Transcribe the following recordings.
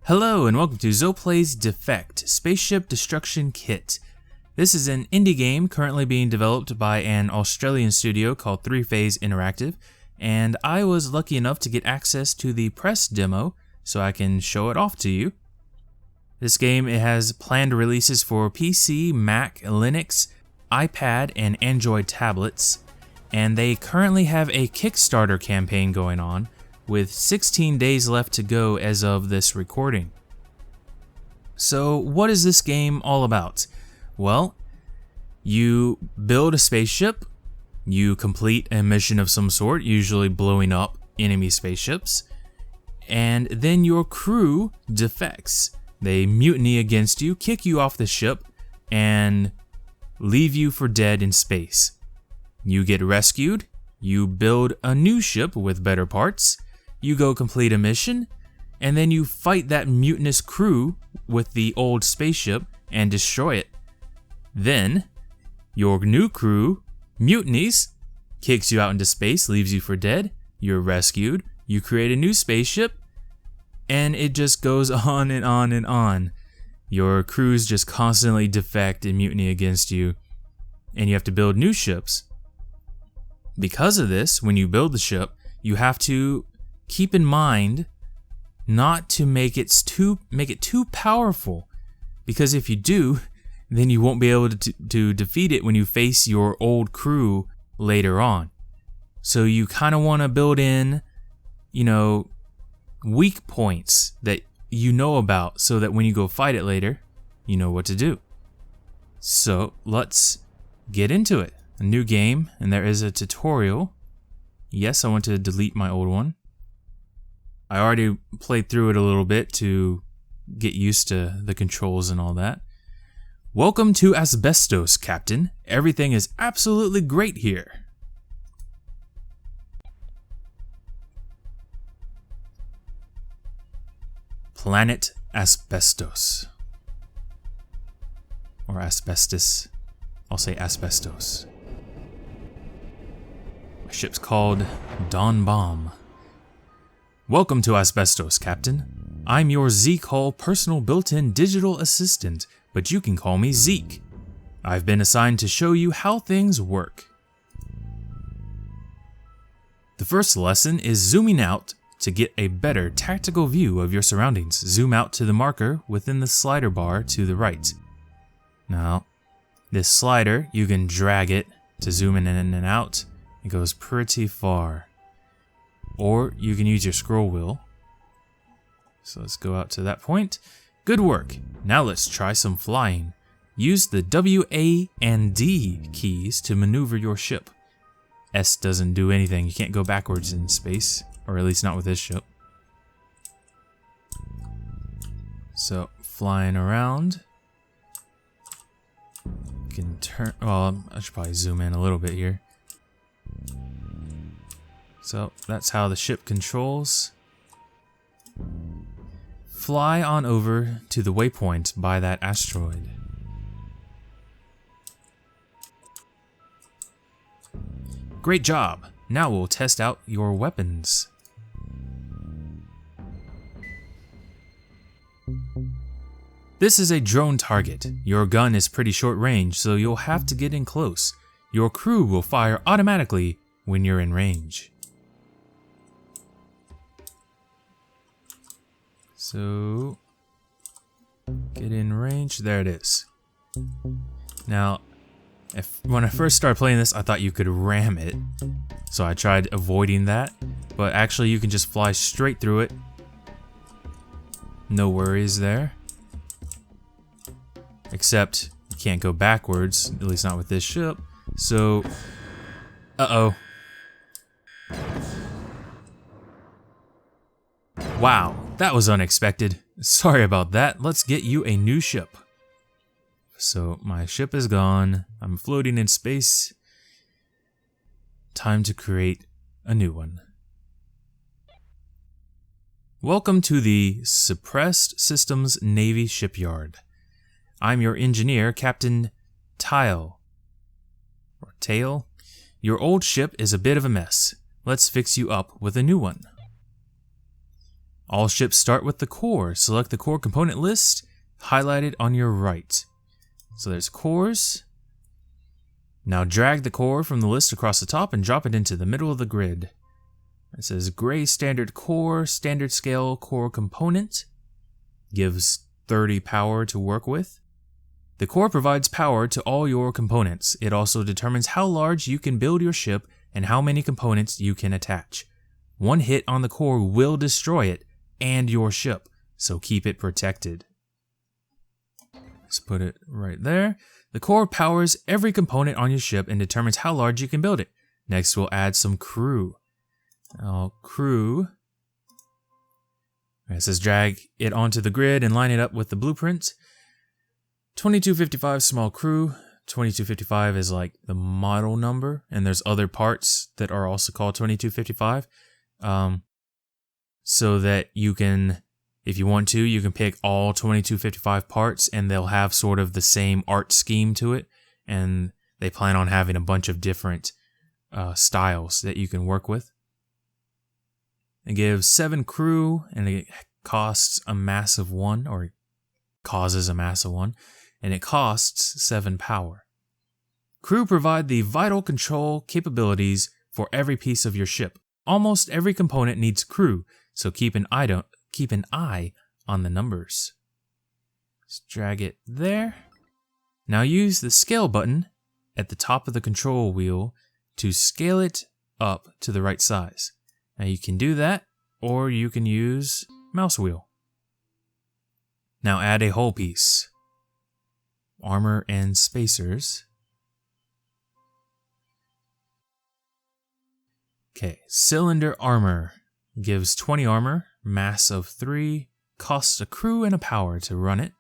Hello and welcome to Zoplay's Defect Spaceship Destruction Kit. This is an indie game currently being developed by an Australian studio called 3-Phase Interactive, and I was lucky enough to get access to the press demo so I can show it off to you. This game, it has planned releases for PC, Mac, Linux, iPad, and Android tablets, and they currently have a Kickstarter campaign going on with 16 days left to go as of this recording. So what is this game all about? Well, you build a spaceship, you complete a mission of some sort, usually blowing up enemy spaceships, and then your crew defects. They mutiny against you, kick you off the ship, and leave you for dead in space. You get rescued, you build a new ship with better parts, you go complete a mission, and then you fight that mutinous crew with the old spaceship and destroy it. Then, your new crew mutinies, kicks you out into space, leaves you for dead, you're rescued, you create a new spaceship, and it just goes on and on and on. Your crews just constantly defect and mutiny against you, and you have to build new ships. Because of this, when you build the ship, you have to keep in mind not to make it too powerful, because if you do, then you won't be able to defeat it when you face your old crew later on. So you kind of want to build in, weak points that you know about so that when you go fight it later, you know what to do. So let's get into it. A new game, and there is a tutorial. Yes, I want to delete my old one. I already played through it a little bit to get used to the controls and all that. Welcome to Asbestos, Captain. Everything is absolutely great here. Planet Asbestos. Or asbestos. I'll say asbestos. My ship's called Dawn Bomb. Welcome to Asbestos, Captain. I'm your Zeke personal built-in digital assistant, but you can call me Zeke. I've been assigned to show you how things work. The first lesson is zooming out to get a better tactical view of your surroundings. Zoom out to the marker within the slider bar to the right. Now, this slider, you can drag it to zoom in and out. It goes pretty far. Or you can use your scroll wheel. So let's go out to that point. Good work. Now let's try some flying. Use the W, A, and D keys to maneuver your ship. S doesn't do anything. You can't go backwards in space, or at least not with this ship. So flying around. You can turn, well, I should probably zoom in a little bit here. So that's how the ship controls. Fly on over to the waypoint by that asteroid. Great job! Now we'll test out your weapons. This is a drone target. Your gun is pretty short range, so you'll have to get in close. Your crew will fire automatically when you're in range. So, get in range, there it is. Now, when I first started playing this, I thought you could ram it, so I tried avoiding that, but actually you can just fly straight through it. No worries there. Except, you can't go backwards, at least not with this ship, so, uh-oh. Wow, that was unexpected. Sorry about that. Let's get you a new ship. So my ship is gone. I'm floating in space. Time to create a new one. Welcome to the Suppressed Systems Navy Shipyard. I'm your engineer, Captain Tile. Or Tail. Your old ship is a bit of a mess. Let's fix you up with a new one. All ships start with the core. Select the core component list, highlighted on your right. So there's cores. Now drag the core from the list across the top and drop it into the middle of the grid. It says gray standard core, standard scale core component. Gives 30 power to work with. The core provides power to all your components. It also determines how large you can build your ship and how many components you can attach. One hit on the core will destroy it and your ship, so keep it protected. Let's put it right there. The core powers every component on your ship and determines how large you can build it. Next, we'll add some crew. Crew. It says drag it onto the grid and line it up with the blueprint. 2255 small crew. 2255 is like the model number, and there's other parts that are also called 2255. So that you can, if you want to, you can pick all 2255 parts and they'll have sort of the same art scheme to it. And they plan on having a bunch of different styles that you can work with. It gives 7 crew and it costs a massive 1, or causes a massive 1, and it costs 7 power. Crew provide the vital control capabilities for every piece of your ship. Almost every component needs crew, so keep an eye on the numbers. Let's drag it there. Now use the scale button at the top of the control wheel to scale it up to the right size. Now you can do that, or you can use mouse wheel. Now add a hull piece. Armor and spacers. Okay, cylinder armor gives 20 armor, mass of 3, costs a crew and a power to run it.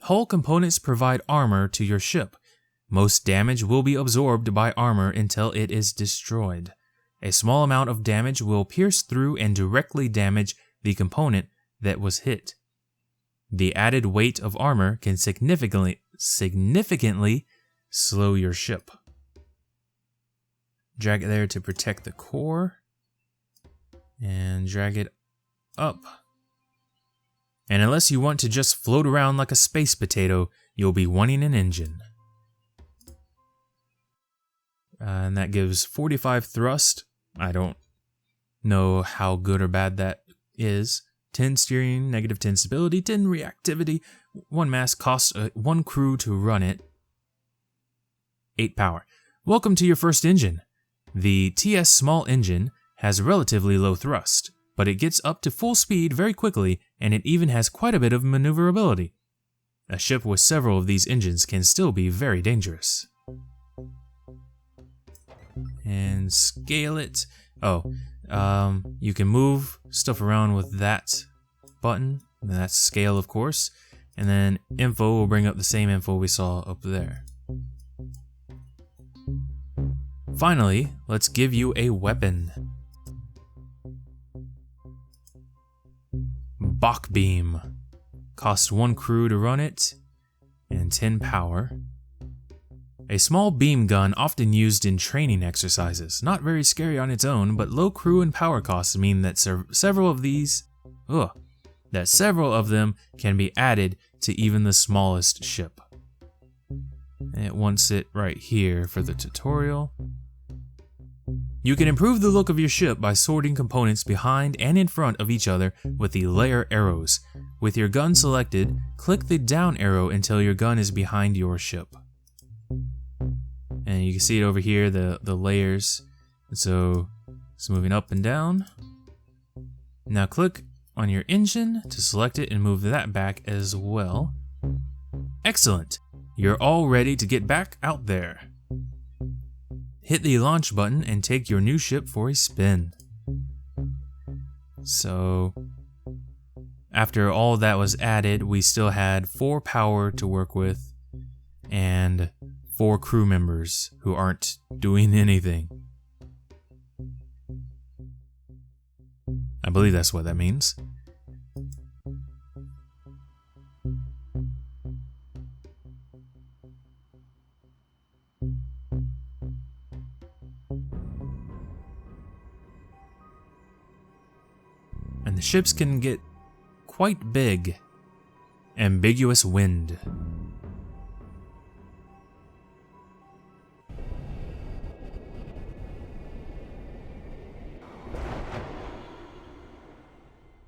Hull components provide armor to your ship. Most damage will be absorbed by armor until it is destroyed. A small amount of damage will pierce through and directly damage the component that was hit. The added weight of armor can significantly slow your ship. Drag it there to protect the core, and drag it up. And unless you want to just float around like a space potato, you'll be wanting an engine. And that gives 45 thrust. I don't know how good or bad that is. 10 steering, negative 10 stability, 10 reactivity, 1 mass, costs 1 crew to run it, 8 power. Welcome to your first engine. The TS small engine has relatively low thrust, but it gets up to full speed very quickly, and it even has quite a bit of maneuverability. A ship with several of these engines can still be very dangerous. And scale it. You can move stuff around with that button. That's scale, of course. And then info will bring up the same info we saw up there. Finally, let's give you a weapon. Bach beam. Costs 1 crew to run it, and 10 power. A small beam gun often used in training exercises. Not very scary on its own, but low crew and power costs mean that several of them can be added to even the smallest ship. And it wants it right here for the tutorial. You can improve the look of your ship by sorting components behind and in front of each other with the layer arrows. With your gun selected, click the down arrow until your gun is behind your ship. And you can see it over here, the layers. So it's moving up and down. Now click on your engine to select it and move that back as well. Excellent! You're all ready to get back out there. Hit the launch button and take your new ship for a spin. So after all that was added, we still had 4 power to work with and 4 crew members who aren't doing anything. I believe that's what that means. And The ships can get quite big. Ambiguous wind.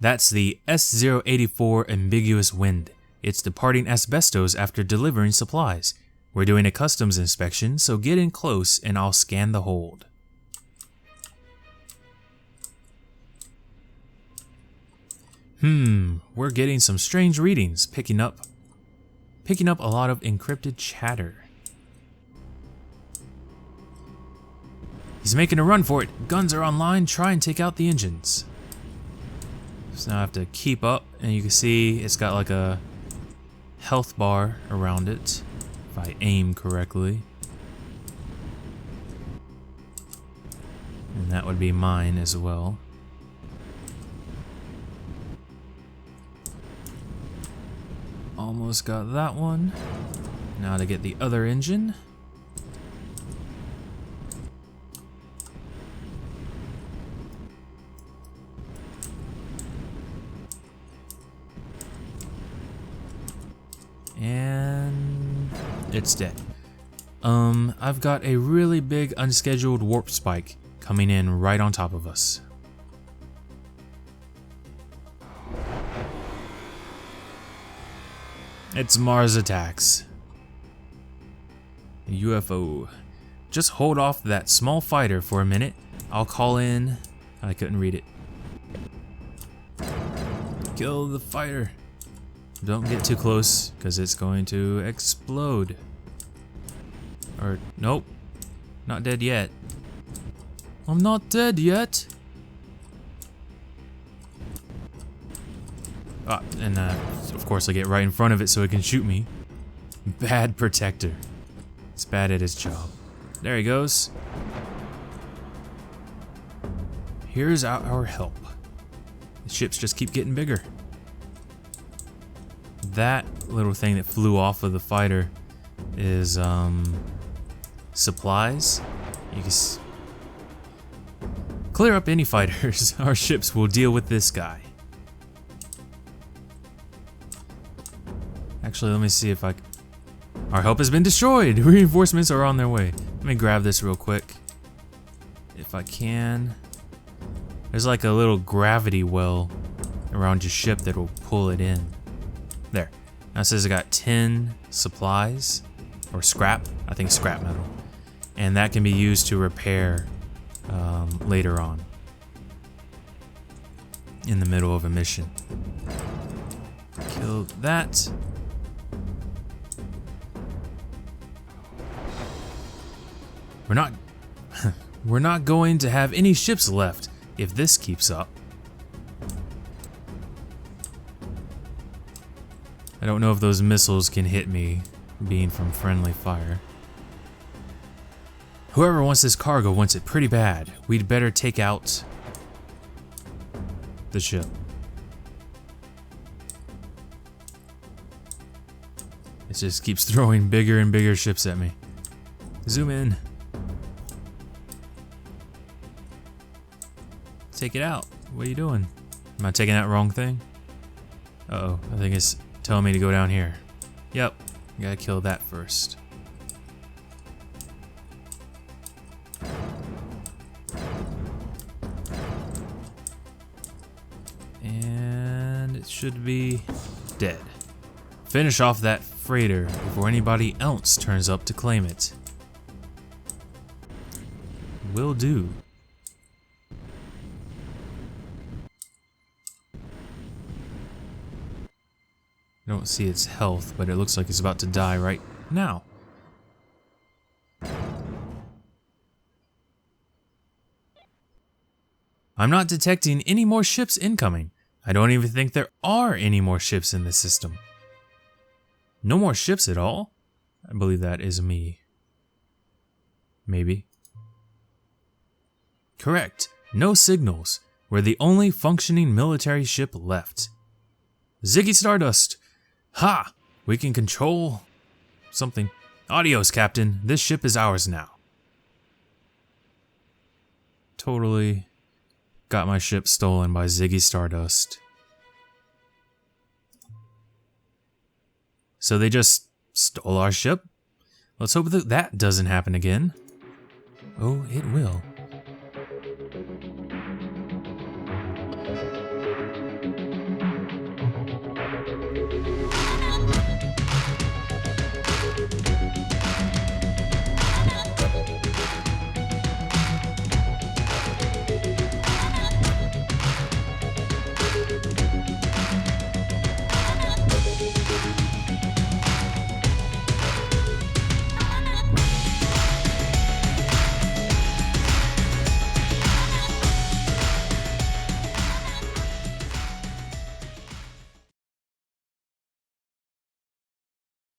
That's the S084 ambiguous wind. It's departing asbestos after delivering supplies. We're doing a customs inspection, so get in close and I'll scan the hold. We're getting some strange readings, picking up a lot of encrypted chatter. He's making a run for it. Guns are online, try and take out the engines. So now I have to keep up, and you can see it's got like a health bar around it, if I aim correctly. And that would be mine as well. Almost got that one. Now to get the other engine. And it's dead. I've got a really big unscheduled warp spike coming in right on top of us. It's Mars attacks. A UFO. Just hold off that small fighter for a minute. I'll call in. I couldn't read it. Kill the fighter. Don't get too close, because it's going to explode. Or, nope. Not dead yet. I'm not dead yet. And of course I get right in front of it so it can shoot me. Bad protector. It's bad at its job. There he goes. Here's our help. The ships just keep getting bigger. That little thing that flew off of the fighter is supplies. You can clear up any fighters. Our ships will deal with this guy. Actually, let me see if our help has been destroyed. Reinforcements are on their way. Let me grab this real quick. If I can. There's like a little gravity well around your ship that will pull it in. There. Now it says I got 10 supplies. Or scrap. I think scrap metal. And that can be used to repair later on. In the middle of a mission. Kill that. We're not going to have any ships left if this keeps up. I don't know if those missiles can hit me, being from friendly fire. Whoever wants this cargo wants it pretty bad. We'd better take out the ship. It just keeps throwing bigger and bigger ships at me. Zoom in. Take it out. What are you doing? Am I taking that wrong thing? Uh-oh, I think it's telling me to go down here. Yep, gotta kill that first. And it should be dead. Finish off that freighter before anybody else turns up to claim it. Will do. I don't see its health, but it looks like it's about to die right now. I'm not detecting any more ships incoming. I don't even think there are any more ships in this system. No more ships at all? I believe that is me. Maybe. Correct. No signals. We're the only functioning military ship left. Ziggy Stardust! Ha! We can control something. Adios, Captain. This ship is ours now. Totally got my ship stolen by Ziggy Stardust. So they just stole our ship? Let's hope that that doesn't happen again. Oh, it will.